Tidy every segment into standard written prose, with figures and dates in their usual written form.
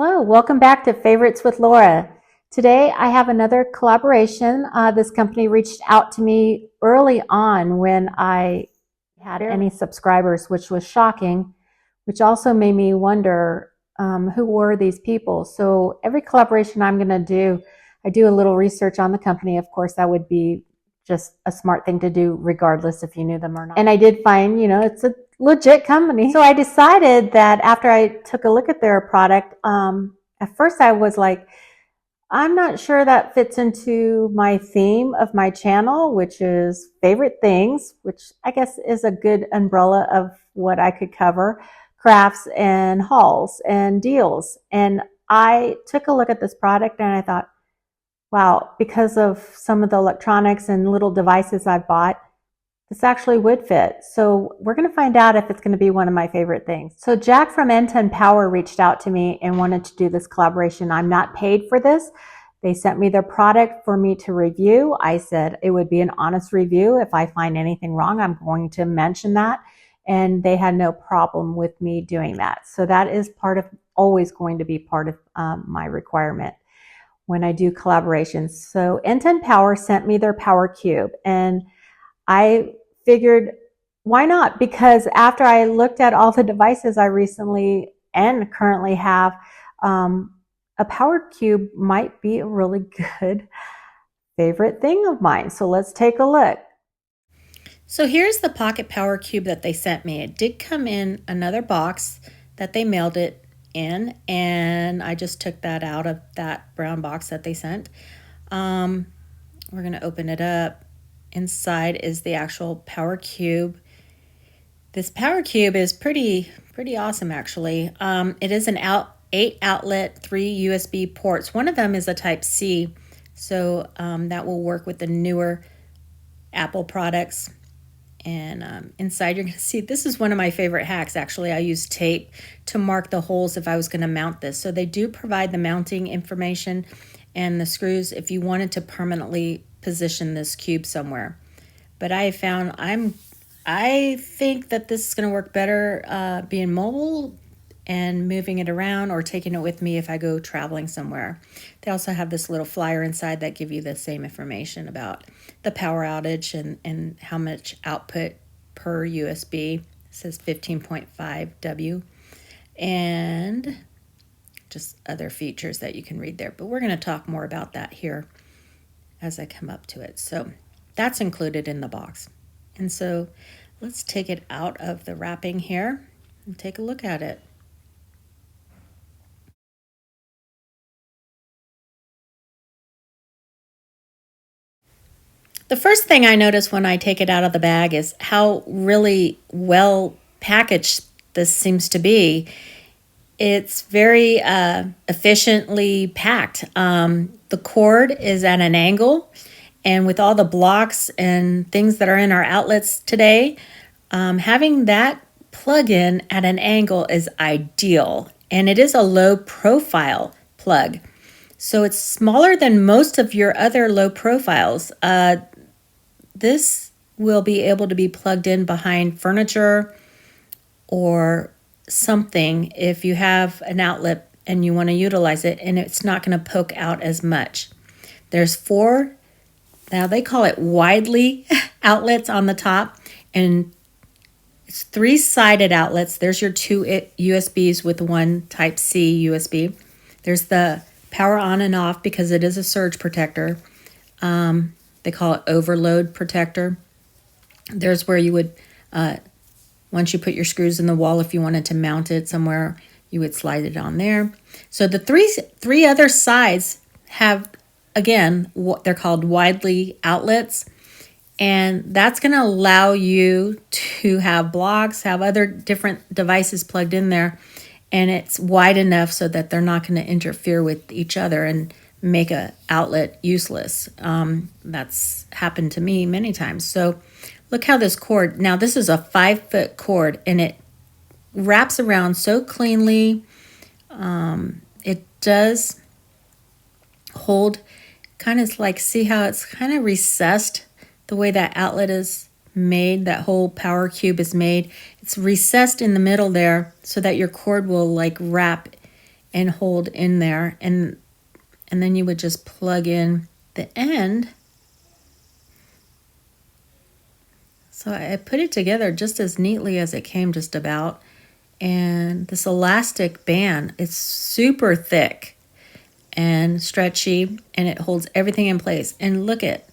Hello, welcome back to Favorites with Laura. Today I have another collaboration. This company reached out to me early on when I had any subscribers, which was shocking, which also made me wonder who were these people. So every collaboration I'm going to do, I do a little research on the company. Of course, that would be just a smart thing to do regardless if you knew them or not. And I did find, it's a legit company. So I decided that after I took a look at their product, at first I was like, I'm not sure that fits into my theme of my channel, which is favorite things, which I guess is a good umbrella of what I could cover, crafts and hauls and deals. And I took a look at this product and I thought, wow, because of some of the electronics and little devices I've bought, this actually would fit. So we're going to find out if it's going to be one of my favorite things. So Jack from NTONPOWER reached out to me and wanted to do this collaboration. I'm not paid for this. They sent me their product for me to review. I said it would be an honest review. If I find anything wrong, I'm going to mention that. And they had no problem with me doing that. So that is always going to be part of my requirement when I do collaborations. So NTONPOWER sent me their Power Cube, and I figured, why not? Because after I looked at all the devices I recently and currently have, a Power Cube might be a really good favorite thing of mine. So let's take a look. So here's the Pocket Power Cube that they sent me. It did come in another box that they mailed it in, and I just took that out of that brown box that they sent. We're going to open it up. Inside is the actual Power Cube. This Power Cube is pretty awesome, actually. It is an 8 outlet, 3 USB ports. One of them is a Type C, so that will work with the newer Apple products. And inside you're going to see, this is one of my favorite hacks, actually. I use tape to mark the holes if I was going to mount this. So they do provide the mounting information and the screws if you wanted to permanently position this cube somewhere. But I found I think that this is going to work better being mobile and moving it around, or taking it with me if I go traveling somewhere. They also have this little flyer inside that give you the same information about the power outage and how much output per USB. It says 15.5 W, and just other features that you can read there. But we're going to talk more about that here as I come up to it. So that's included in the box. And so let's take it out of the wrapping here and take a look at it. The first thing I notice when I take it out of the bag is how really well packaged this seems to be. It's very efficiently packed. The cord is at an angle, and with all the blocks and things that are in our outlets today, having that plug-in at an angle is ideal. And it is a low profile plug. So it's smaller than most of your other low profiles. This will be able to be plugged in behind furniture or something if you have an outlet and you want to utilize it, and it's not going to poke out as much. There's 4, now they call it widely outlets on the top, and it's 3-sided outlets. There's your 2 USBs with 1 Type C USB. There's the power on and off because it is a surge protector. They call it overload protector. There's where you would, once you put your screws in the wall, if you wanted to mount it somewhere, you would slide it on there. So the three other sides have, again, what they're called widely outlets. And that's going to allow you to have blocks, have other different devices plugged in there. And it's wide enough so that they're not going to interfere with each other and make an outlet useless. That's happened to me many times. So look how this cord, now this is a 5-foot cord, and it wraps around so cleanly. It does hold kind of like, see how it's kind of recessed, the way that outlet is made, that whole Power Cube is made. It's recessed in the middle there so that your cord will like wrap and hold in there, and then you would just plug in the end. So I put it together just as neatly as it came, just about. And this elastic band, it's super thick and stretchy, and it holds everything in place. And look at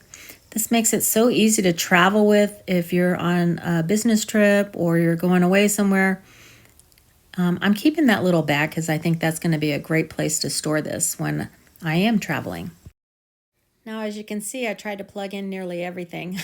this, makes it so easy to travel with if you're on a business trip or you're going away somewhere. I'm keeping that little bag because I think that's going to be a great place to store this when I am traveling. Now, as you can see, I tried to plug in nearly everything.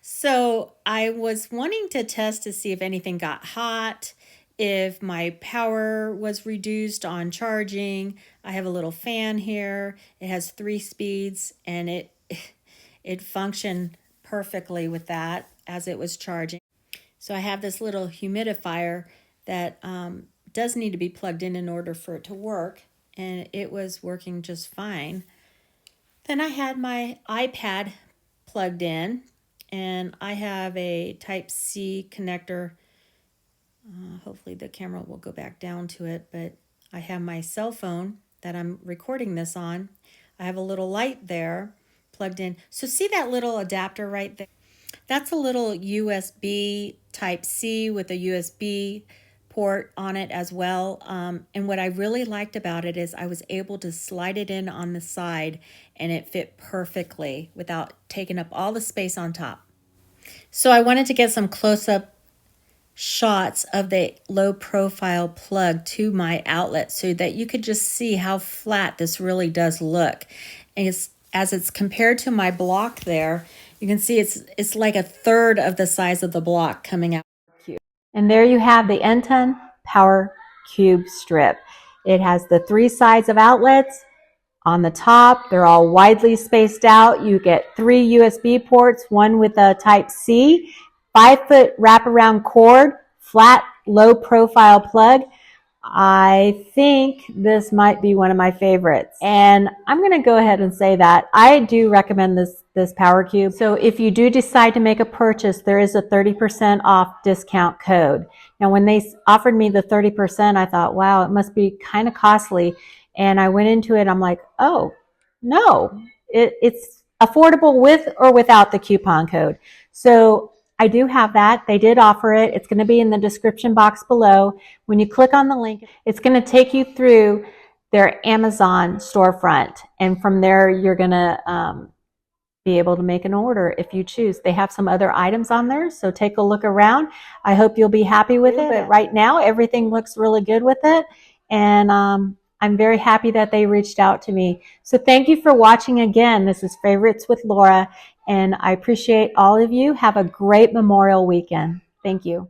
So I was wanting to test to see if anything got hot, if my power was reduced on charging. I have a little fan here. It has 3 speeds, and it functioned perfectly with that as it was charging. So I have this little humidifier that does need to be plugged in order for it to work, and it was working just fine. Then I had my iPad plugged in, and I have a Type-C connector. Hopefully the camera will go back down to it, but I have my cell phone that I'm recording this on. I have a little light there plugged in. So see that little adapter right there? That's a little USB Type-C with a USB port on it as well. And what I really liked about it is I was able to slide it in on the side, and it fit perfectly without taking up all the space on top. So I wanted to get some close-up shots of the low profile plug to my outlet so that you could just see how flat this really does look. And as it's compared to my block there, you can see it's like a third of the size of the block coming out. And there you have the NTONPOWER Cube Strip. It has the 3 sides of outlets on the top. They're all widely spaced out. You get 3 USB ports, one with a Type-C, 5-foot wraparound cord, flat, low profile plug. I think this might be one of my favorites, and I'm going to go ahead and say that I do recommend this Power Cube. So if you do decide to make a purchase, there is a 30% off discount code. Now, when they offered me the 30%, I thought, wow, it must be kind of costly. And I went into it, I'm like, oh, no, it's affordable with or without the coupon code. So I do have that. They did offer it. It's going to be in the description box below. When you click on the link, it's going to take you through their Amazon storefront. And from there, you're going to be able to make an order if you choose. They have some other items on there, so take a look around. I hope you'll be happy with it. But right now, everything looks really good with it. And I'm very happy that they reached out to me. So thank you for watching again. This is Favorites with Laura, and I appreciate all of you. Have a great Memorial weekend. Thank you.